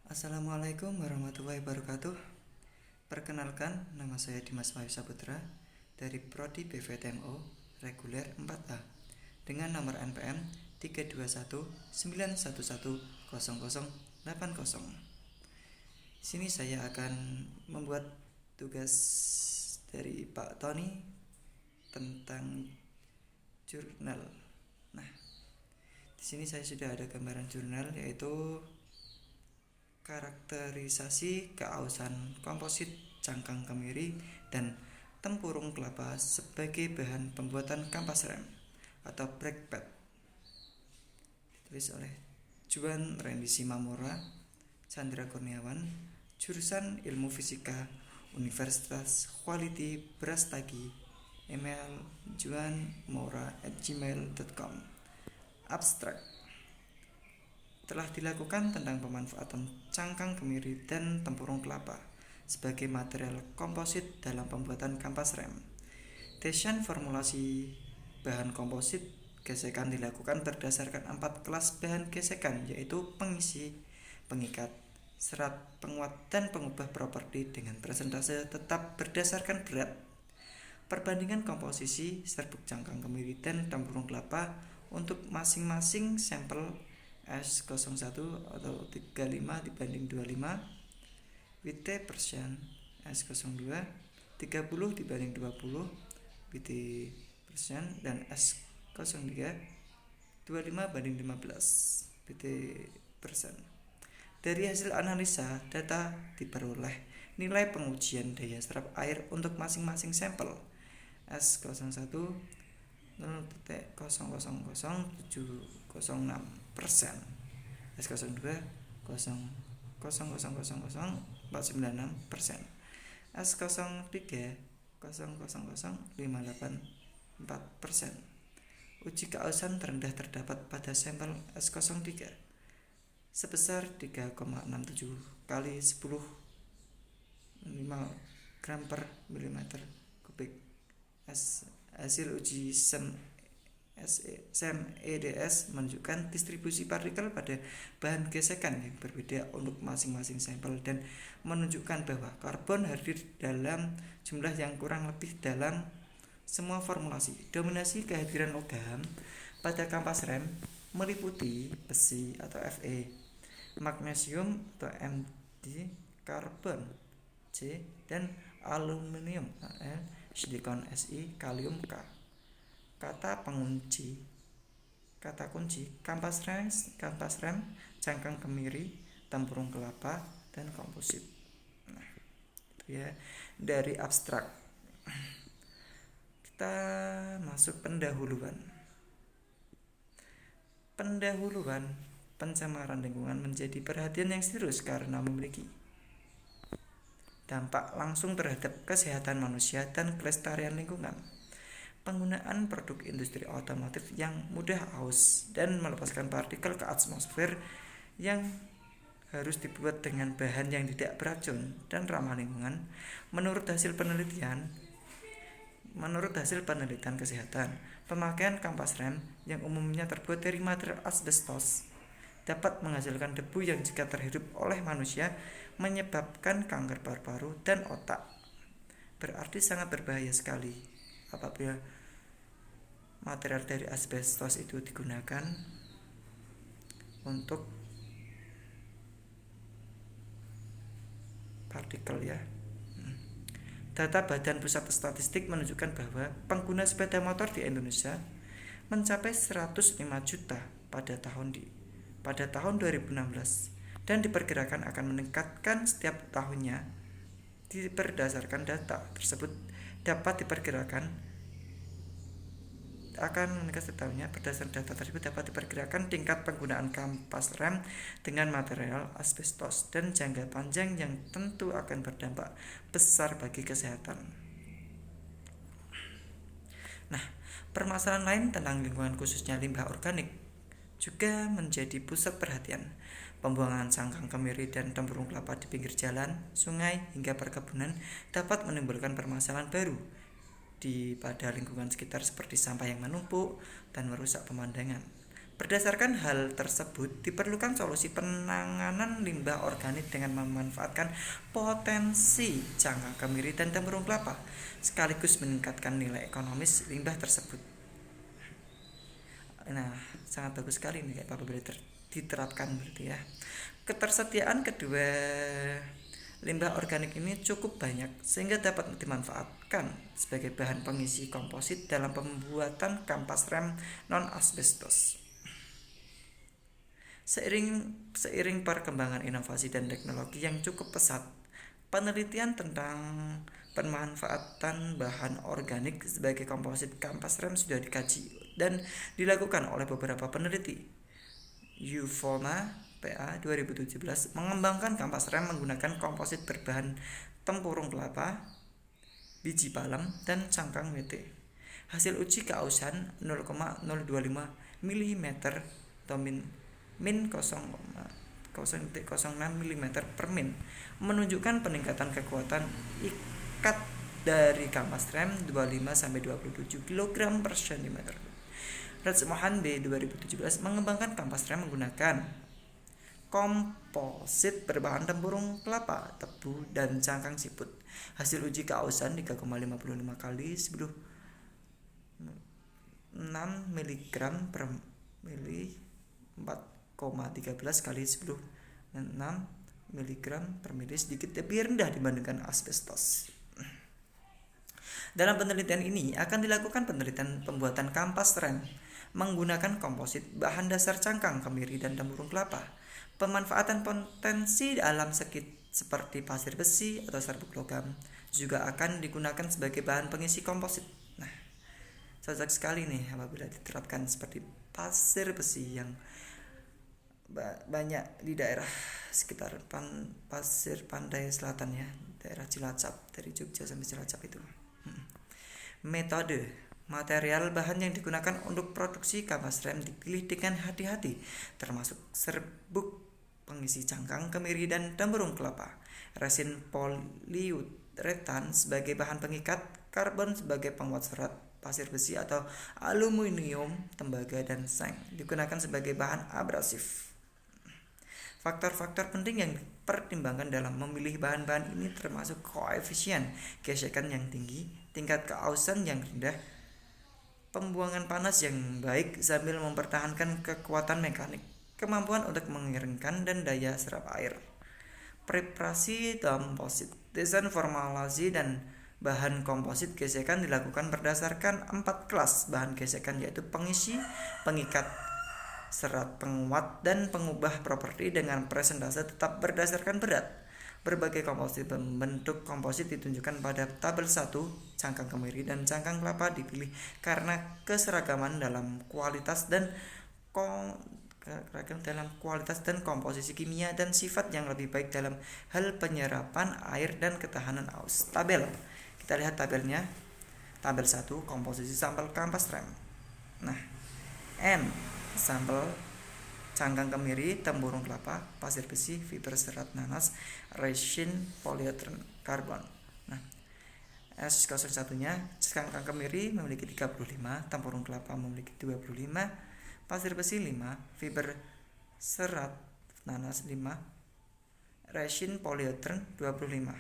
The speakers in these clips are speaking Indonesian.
Assalamualaikum warahmatullahi wabarakatuh. Perkenalkan, nama saya Dimas Wahyu Saputra dari Prodi BVTMO Reguler 4A dengan nomor NPM 321911080. Di sini saya akan membuat tugas dari Pak Tony tentang jurnal. Nah, di sini saya sudah ada gambaran jurnal, yaitu karakterisasi keausan komposit cangkang kemiri dan tempurung kelapa sebagai bahan pembuatan kampas rem atau brake pad. Ditulis oleh Juan Randy Simamora, Chandra Kurniawan, jurusan Ilmu Fisika, Universitas Quality Brastagi, email juanmora@gmail.com. Abstrak telah dilakukan tentang pemanfaatan cangkang kemiri dan tempurung kelapa sebagai material komposit dalam pembuatan kampas rem. Desain formulasi bahan komposit gesekan dilakukan berdasarkan 4 kelas bahan gesekan, yaitu pengisi, pengikat, serat, penguat, dan pengubah properti dengan persentase tetap berdasarkan berat. Perbandingan komposisi serbuk cangkang kemiri dan tempurung kelapa untuk masing-masing sampel S01 atau 35 dibanding 25, WT% S02 30 dibanding 20, WT%, dan S03 25 banding 15, WT%. Dari hasil analisa data diperoleh nilai pengujian daya serap air untuk masing-masing sampel S01 0.000706%, S02 0.00000496%, S03 0.000584%. Uji keausan terendah terdapat pada sampel S03 sebesar 3,67 kali 10 5 gram per milimeter kubik. Hasil uji SEM EDS menunjukkan distribusi partikel pada bahan gesekan yang berbeda untuk masing-masing sampel dan menunjukkan bahwa karbon hadir dalam jumlah yang kurang lebih dalam semua formulasi. Dominasi kehadiran logam pada kampas rem meliputi besi atau Fe, magnesium atau Mg, karbon C, dan aluminium Al, silikon Si, kalium K. Kata kunci kampas rem, cangkang kemiri, tempurung kelapa, dan komposit. Nah, itu ya dari abstrak. Kita masuk pendahuluan. Pencemaran lingkungan menjadi perhatian yang serius karena memiliki dampak langsung terhadap kesehatan manusia dan kelestarian lingkungan. Penggunaan produk industri otomotif yang mudah aus dan melepaskan partikel ke atmosfer yang harus dibuat dengan bahan yang tidak beracun dan ramah lingkungan. Menurut hasil penelitian kesehatan, pemakaian kampas rem yang umumnya terbuat dari material asbestos dapat menghasilkan debu yang jika terhirup oleh manusia menyebabkan kanker paru-paru dan otak. Berarti sangat berbahaya sekali apabila material dari asbestos itu digunakan untuk partikel ya. Data Badan Pusat Statistik menunjukkan bahwa pengguna sepeda motor di Indonesia mencapai 105 juta pada tahun 2016 dan diperkirakan akan meningkatkan setiap tahunnya. Berdasarkan data tersebut dapat diperkirakan tingkat penggunaan kampas rem dengan material asbestos dan jangka panjang yang tentu akan berdampak besar bagi kesehatan. Nah, permasalahan lain tentang lingkungan khususnya limbah organik juga menjadi pusat perhatian. Pembuangan cangkang kemiri dan tempurung kelapa di pinggir jalan, sungai, hingga perkebunan dapat menimbulkan permasalahan baru pada lingkungan sekitar seperti sampah yang menumpuk dan merusak pemandangan. Berdasarkan hal tersebut, diperlukan solusi penanganan limbah organik dengan memanfaatkan potensi cangkang kemiri dan tempurung kelapa, sekaligus meningkatkan nilai ekonomis limbah tersebut. Nah, sangat bagus sekali nih apabila diterapkan berarti ya. Ketersediaan kedua limbah organik ini cukup banyak sehingga dapat dimanfaatkan sebagai bahan pengisi komposit dalam pembuatan kampas rem non asbestos. Seiring perkembangan inovasi dan teknologi yang cukup pesat, penelitian tentang pemanfaatan bahan organik sebagai komposit kampas rem sudah dikaji dan dilakukan oleh beberapa peneliti. Ufona PA 2017 mengembangkan kampas rem menggunakan komposit berbahan tempurung kelapa, biji palem, dan cangkang WT. Hasil uji keausan 0,025 mm atau min 0,06 mm per min menunjukkan peningkatan kekuatan ikat dari kampas rem 25-27 kg per cm. Rajmohan B 2017 mengembangkan kampas rem menggunakan komposit berbahan tempurung kelapa, tebu, dan cangkang siput. Hasil uji keausan 3,55 kali 10 6 mg per mili 4,13 kali 10 6 mg per mili sedikit lebih rendah dibandingkan asbestos. Dalam penelitian ini akan dilakukan penelitian pembuatan kampas rem menggunakan komposit bahan dasar cangkang kemiri dan tempurung kelapa. Pemanfaatan potensi alam seperti pasir besi atau serbuk logam juga akan digunakan sebagai bahan pengisi komposit. Nah, cocok sekali nih apabila diterapkan seperti pasir besi yang banyak di daerah sekitar pasir pantai selatan ya, daerah Cilacap, dari Jogja sampai Cilacap itu. Metode material bahan yang digunakan untuk produksi kampas rem dipilih dengan hati-hati, termasuk serbuk pengisi cangkang kemiri dan tempurung kelapa, resin poliuretan sebagai bahan pengikat, karbon sebagai penguat serat, pasir besi atau aluminium, tembaga, dan seng digunakan sebagai bahan abrasif. Faktor-faktor penting yang dipertimbangkan dalam memilih bahan-bahan ini termasuk koefisien gesekan yang tinggi, tingkat keausan yang rendah, pembuangan panas yang baik sambil mempertahankan kekuatan mekanik, kemampuan untuk mengeringkan, dan daya serap air. Preparasi komposit, desain formulasi dan bahan komposit gesekan dilakukan berdasarkan 4 kelas bahan gesekan, yaitu pengisi, pengikat, serat, penguat, dan pengubah properti dengan presentase tetap berdasarkan berat. Berbagai komposit bentuk komposit ditunjukkan pada tabel 1. Cangkang kemiri dan cangkang kelapa dipilih karena keseragaman dalam kualitas dan komposisi kimia dan sifat yang lebih baik dalam hal penyerapan air dan ketahanan aus. Tabel. Kita lihat tabelnya. Tabel 1, komposisi sampel kampas rem. Nah, N sampel cangkang kemiri, tempurung kelapa, pasir besi, fiber serat nanas, resin poliuretan, karbon. Nah, S01-nya cangkang kemiri memiliki 35, tempurung kelapa memiliki 25, pasir besi 5, fiber serat nanas 5, resin poliuretan 25,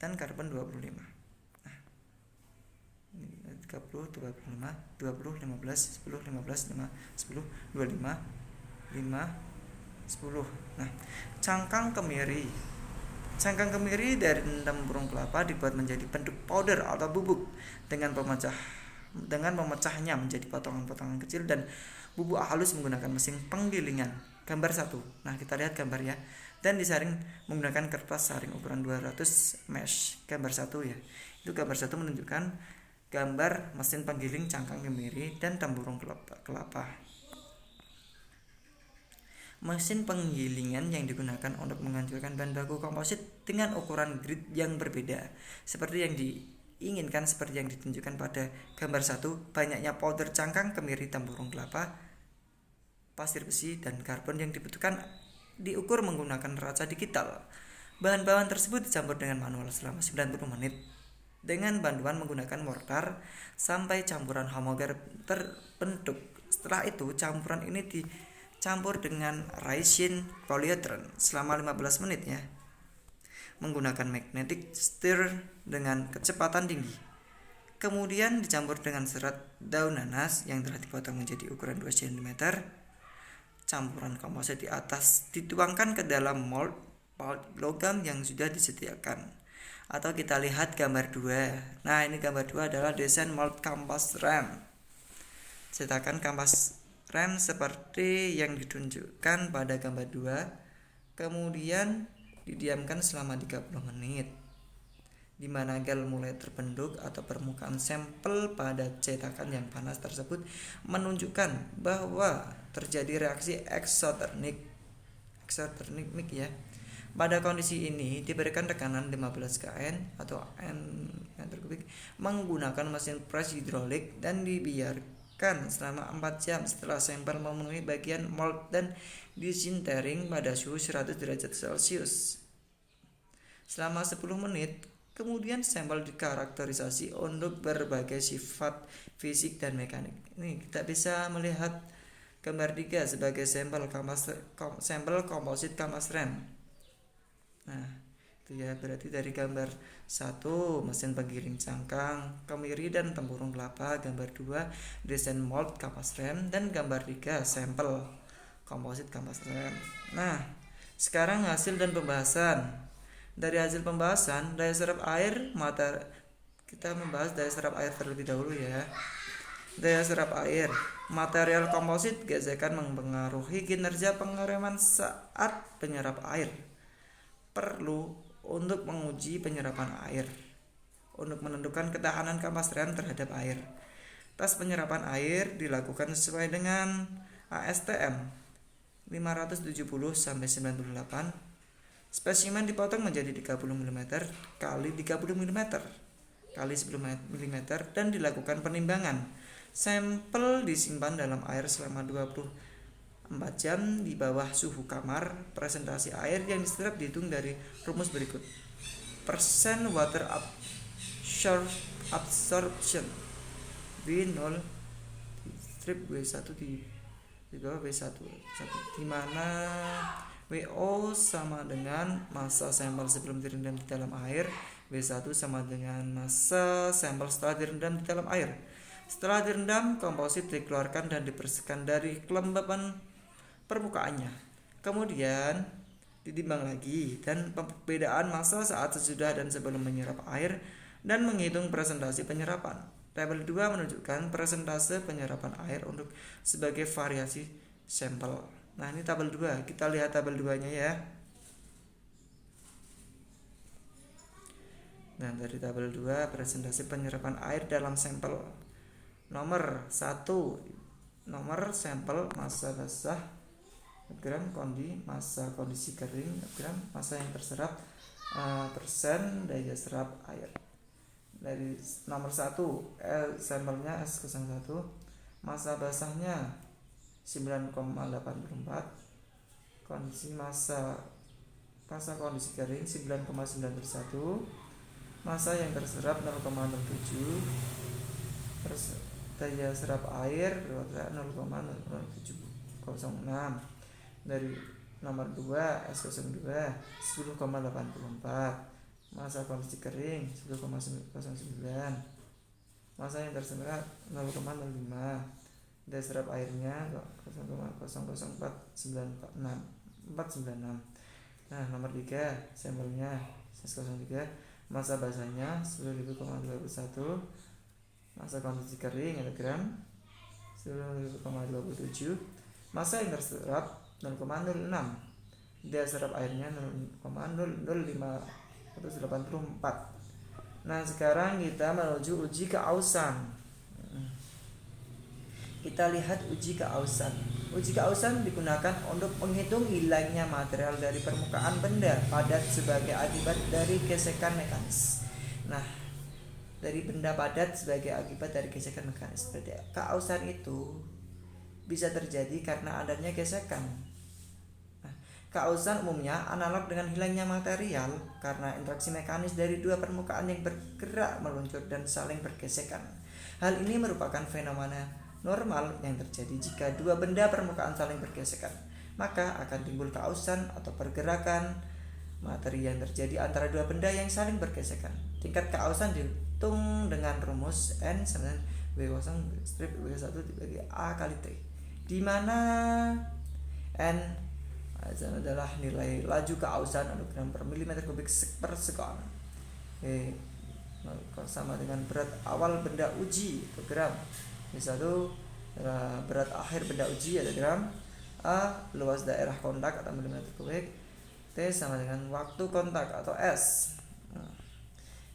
dan karbon 25. 30, 25, 20, 15, 10, 15, 5, 10, 25, 5, 10. Nah, cangkang kemiri dari tempurung kelapa dibuat menjadi bentuk powder atau bubuk dengan memecahnya menjadi potongan-potongan kecil dan bubuk halus menggunakan mesin penggilingan. Gambar 1. Nah, kita lihat gambar ya. Dan disaring menggunakan kertas saring ukuran 200 mesh. Gambar 1 ya. Itu gambar 1 menunjukkan gambar mesin penggiling cangkang kemiri dan tempurung kelapa. Mesin penggilingan yang digunakan untuk menghancurkan bahan baku komposit dengan ukuran grid yang berbeda, seperti yang diinginkan seperti yang ditunjukkan pada gambar 1. Banyaknya powder cangkang kemiri, tempurung kelapa, pasir besi, dan karbon yang dibutuhkan diukur menggunakan neraca digital. Bahan-bahan tersebut dicampur dengan manual selama 90 menit. dengan bantuan menggunakan mortar sampai campuran homogen terbentuk. Setelah itu campuran ini dicampur dengan resin polyetren selama 15 menit ya, menggunakan magnetic stir dengan kecepatan tinggi. Kemudian dicampur dengan serat daun nanas yang telah dipotong menjadi ukuran 2 cm. Campuran komposit di atas dituangkan ke dalam mold logam yang sudah disediakan. Atau kita lihat gambar 2. Nah, ini gambar 2 adalah desain mold kampas rem. Cetakan kampas rem seperti yang ditunjukkan pada gambar 2. Kemudian didiamkan selama 30 menit, di mana gel mulai terbentuk atau permukaan sampel pada cetakan yang panas tersebut menunjukkan bahwa terjadi reaksi eksotermik ya. Pada kondisi ini diberikan tekanan 15 kN atau N meter kubik menggunakan mesin pres hidrolik dan dibiarkan selama 4 jam setelah sampel memenuhi bagian mold dan disintering pada suhu 100 derajat Celcius selama 10 menit. Kemudian sampel dikarakterisasi untuk berbagai sifat fisik dan mekanik. Ini kita bisa melihat gambar 3 sebagai sampel komposit kampas rem. Nah, itu ya, berarti dari gambar 1 mesin penggiring cangkang, kemiri dan tempurung kelapa, gambar 2 desain mold kampas rem, dan gambar 3 sampel komposit kampas rem. Nah, sekarang hasil dan pembahasan. Dari hasil pembahasan daya serap air kita membahas daya serap air terlebih dahulu ya. Daya serap air, material komposit gesekan mempengaruhi kinerja pengereman saat penyerap air. Perlu untuk menguji penyerapan air untuk menentukan ketahanan kampas rem terhadap air. Tes penyerapan air dilakukan sesuai dengan ASTM 570 sampai 98. Spesimen dipotong menjadi 30 mm kali 30 mm kali 10 mm dan dilakukan penimbangan. Sampel disimpan dalam air selama 24 jam di bawah suhu kamar. Presentasi air yang diserap dihitung dari rumus berikut. Persen water absorption W0 strip W1 di bawah W1 di mana WO sama dengan massa sampel sebelum direndam di dalam air, W1 sama dengan massa sampel setelah direndam di dalam air. Setelah direndam, komposit dikeluarkan dan dibersihkan dari kelembapan permukaannya. Kemudian ditimbang lagi dan perbedaan massa saat sesudah dan sebelum menyerap air dan menghitung presentasi penyerapan. Tabel 2 menunjukkan presentase penyerapan air untuk sebagai variasi sampel. Nah, ini tabel 2. Kita lihat tabel 2-nya ya. Nah, dari tabel 2 presentasi penyerapan air dalam sampel. Nomor 1, nomor sampel massa basah gram, massa kondisi kering gram, massa yang terserap persen daya serap air. Dari nomor 1 sampelnya S01, massa basahnya 9,84, kondisi massa kondisi kering 9,91, massa yang terserap 0,07, daya serap air 0,0706. Dari nomor 2 S02 10,84, massa kondisi kering 10,09, massa yang terserap 0,05, daya serap airnya 0,00496496. Nah, nomor 3 sampelnya S03, massa basahnya 10.000,21, massa kondisi kering atau gram 10.000,27, massa yang terserap 0,06, daya serap airnya 0,00584. Nah, sekarang kita menuju uji keausan. Kita lihat uji keausan. Uji keausan digunakan untuk menghitung hilangnya material dari permukaan benda padat sebagai akibat dari gesekan mekanis. Nah, dari benda padat sebagai akibat dari gesekan mekanis. Berarti keausan itu bisa terjadi karena adanya gesekan. Nah, Kausan umumnya analog dengan hilangnya material karena interaksi mekanis dari dua permukaan yang bergerak meluncur dan saling bergesekan. Hal ini merupakan fenomena normal yang terjadi jika dua benda permukaan saling bergesekan. Maka akan timbul kausan atau pergerakan materi yang terjadi antara dua benda yang saling bergesekan. Tingkat kausan dihitung dengan rumus N sama dengan W0 strip W1 dibagi A kali T, di mana N adalah nilai laju kausan gram per milimeter kubik per sekon. Sama dengan berat awal benda uji atau gram. V1 adalah berat akhir benda uji atau gram. A luas daerah kontak atau milimeter kubik. T sama dengan waktu kontak atau S.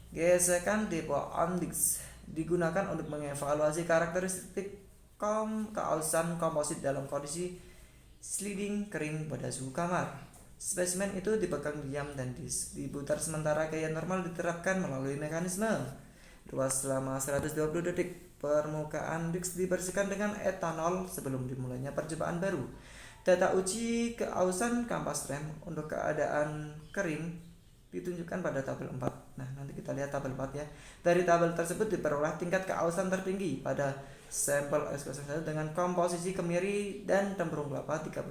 Gesekan tipe Ondix digunakan untuk mengevaluasi karakteristik kausan komposit dalam kondisi sliding kering pada suhu kamar. Spesimen itu dipegang diam dan diputar sementara gaya normal diterapkan melalui mekanisme ruas selama 120 detik. Permukaan disk dibersihkan dengan etanol sebelum dimulainya percobaan baru. Data uji kausan kampas rem untuk keadaan kering ditunjukkan pada tabel 4. Nah, nanti kita lihat tabel 4 ya. Dari tabel tersebut diperoleh tingkat kausan tertinggi pada sampel S01 dengan komposisi kemiri dan tempurung kelapa 35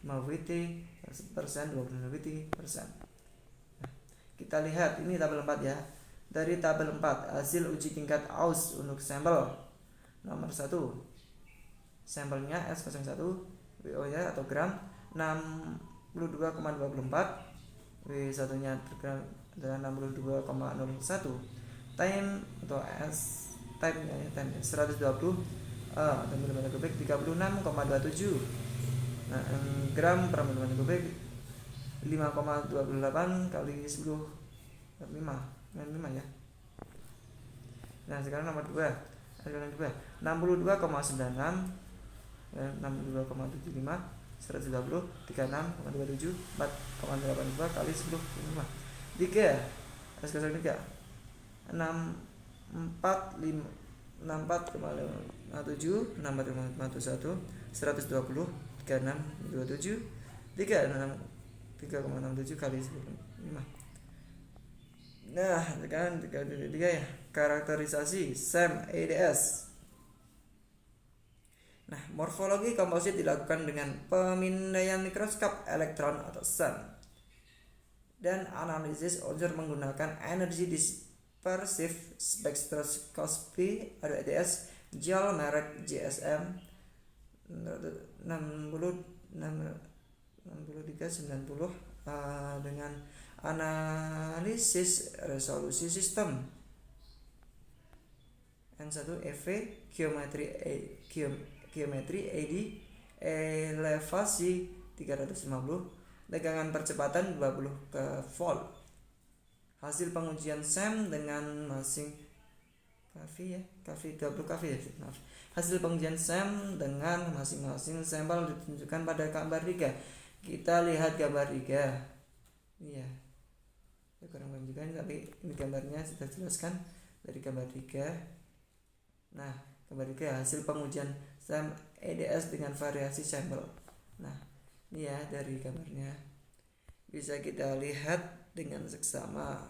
Wt persen, 25 Wt persen. Nah, kita lihat ini tabel 4 ya. Dari tabel 4 hasil uji tingkat aus untuk sampel nomor 1. Sampelnya S01 WO nya atau gram 62,24. W1 nya adalah 62,01. Time atau S time 120 atau milimeter kubik 36,27. Nah, gram per milimeter kubik 5,28 kali 10 5 ya. Nah, sekarang nomor 2. Sekarang 2 62,96 62,75 120 36,27 4,82 kali 10 5. 3 S03 64,57 64,51 120 36,27 3,67 kali 10 5. Nah, sekarang 3 ya. Karakterisasi SEM EDS. Nah, morfologi komposit dilakukan dengan pemindaian mikroskop elektron atau SEM dan analisis unsur menggunakan energi dispersif spectroscopy atau EDS gel merek GSM 6390 dengan analisis resolusi sistem N1 EV geometri AD elevasi 350 tegangan percepatan 20 ke volt. Hasil pengujian SEM dengan masing Hasil pengujian SEM dengan masing-masing sampel ditunjukkan pada gambar 3. Kita lihat gambar 3. Iya. Ya, kurang paham juga ini, tapi ini gambarnya sudah jelaskan dari gambar 3. Nah, gambar 3 hasil pengujian SEM EDS dengan variasi sampel. Nah, ini ya dari gambarnya. Bisa kita lihat dengan seksama.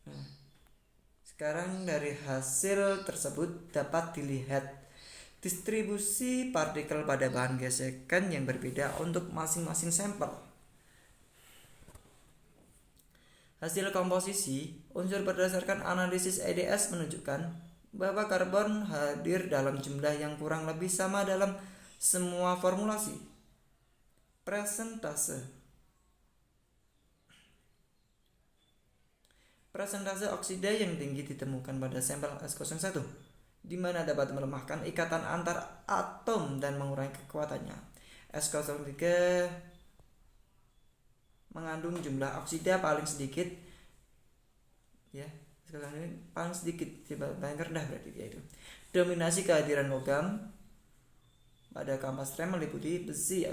Nah, sekarang dari hasil tersebut dapat dilihat distribusi partikel pada bahan gesekan yang berbeda untuk masing-masing sampel. Hasil komposisi unsur berdasarkan analisis EDS menunjukkan bahwa karbon hadir dalam jumlah yang kurang lebih sama dalam semua formulasi. Presentase oksida yang tinggi ditemukan pada sampel S01, di mana dapat melemahkan ikatan antar atom dan mengurangi kekuatannya. S03 mengandung jumlah oksida paling sedikit, ya, sekarang ini paling sedikit, paling rendah berarti dia itu. Dominasi kehadiran logam pada kampas rem meliputi besi,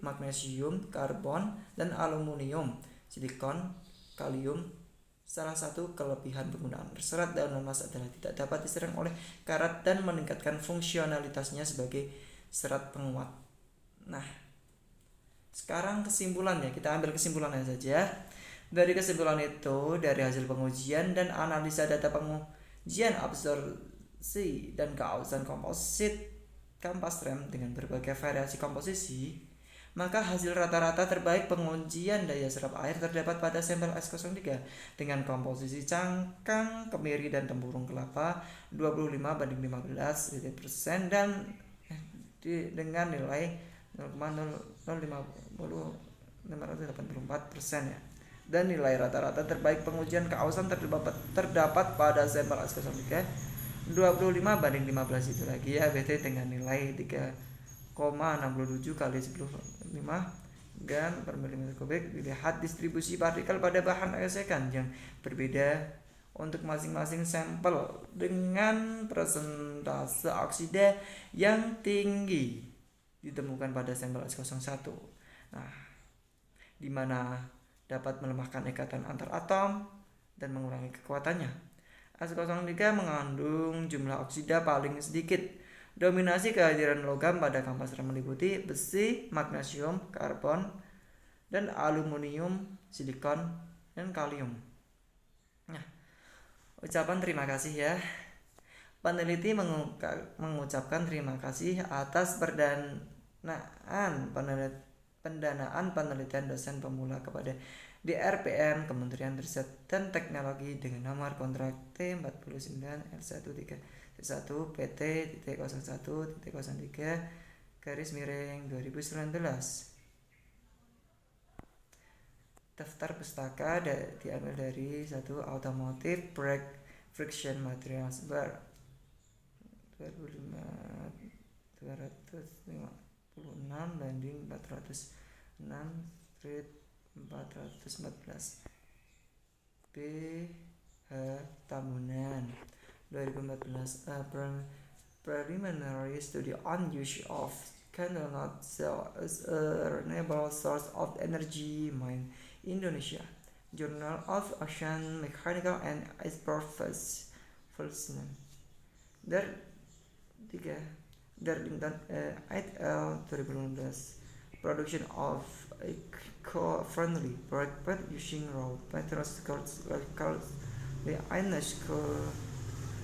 magnesium, karbon, dan aluminium, silikon, kalium. Salah satu kelebihan penggunaan serat daun emas adalah tidak dapat diserang oleh karat dan meningkatkan fungsionalitasnya sebagai serat penguat. Nah, sekarang kesimpulannya, kita ambil kesimpulannya saja. Dari kesimpulan itu, dari hasil pengujian dan analisa data pengujian absorpsi dan keausan komposit kampas rem dengan berbagai variasi komposisi, maka hasil rata-rata terbaik pengujian daya serap air terdapat pada sampel S03 dengan komposisi cangkang, kemiri dan tempurung kelapa 25:15% dan dengan nilai 0,00584% ya. Dan nilai rata-rata terbaik pengujian keausan terdapat pada sampel S03 25:15 itu lagi ya, berarti dengan nilai 3,67 kali 10 gram per milimeter kubik. Dilihat distribusi partikel pada bahan gesekan yang berbeda untuk masing-masing sampel dengan persentase oksida yang tinggi ditemukan pada sampel S01. Nah, di mana dapat melemahkan ikatan antar atom dan mengurangi kekuatannya. S03 mengandung jumlah oksida paling sedikit. Dominasi kehadiran logam pada kampas rem meliputi besi, magnesium, karbon, dan aluminium, silikon, dan kalium. Nah, ucapan terima kasih ya. Peneliti mengucapkan terima kasih atas pendanaan penelitian dosen pemula kepada DRPM Kementerian Riset dan Teknologi dengan nomor kontrak T49L1311 PT.01.03/2019. Daftar pustaka diambil dari 1. Automotive Brake Friction Materials Bar 256 landing 406 street 414 PH Tambunan 2014. Preliminary study on use of candle nut cell as a renewable source of energy in Indonesia. Journal of Ocean Mechanical and Aerospace Der 8 L 2015. Production of eco-friendly brake using raw materials called the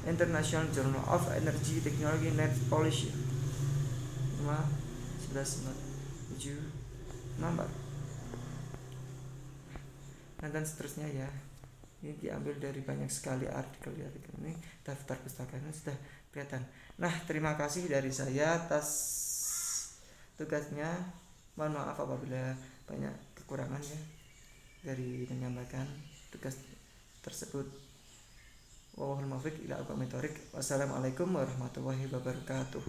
International Journal of Energy Technology Net Policy 11/7/4 dan seterusnya ya. Ini diambil dari banyak sekali artikel ini. Daftar pustaka ini sudah kelihatan. Nah, terima kasih dari saya atas tugasnya. Mohon maaf apabila banyak kekurangan ya dari menyampaikan tugas tersebut. Wallahul muwaffiq ila aqwamit thoriq. Wassalamualaikum warahmatullahi wabarakatuh.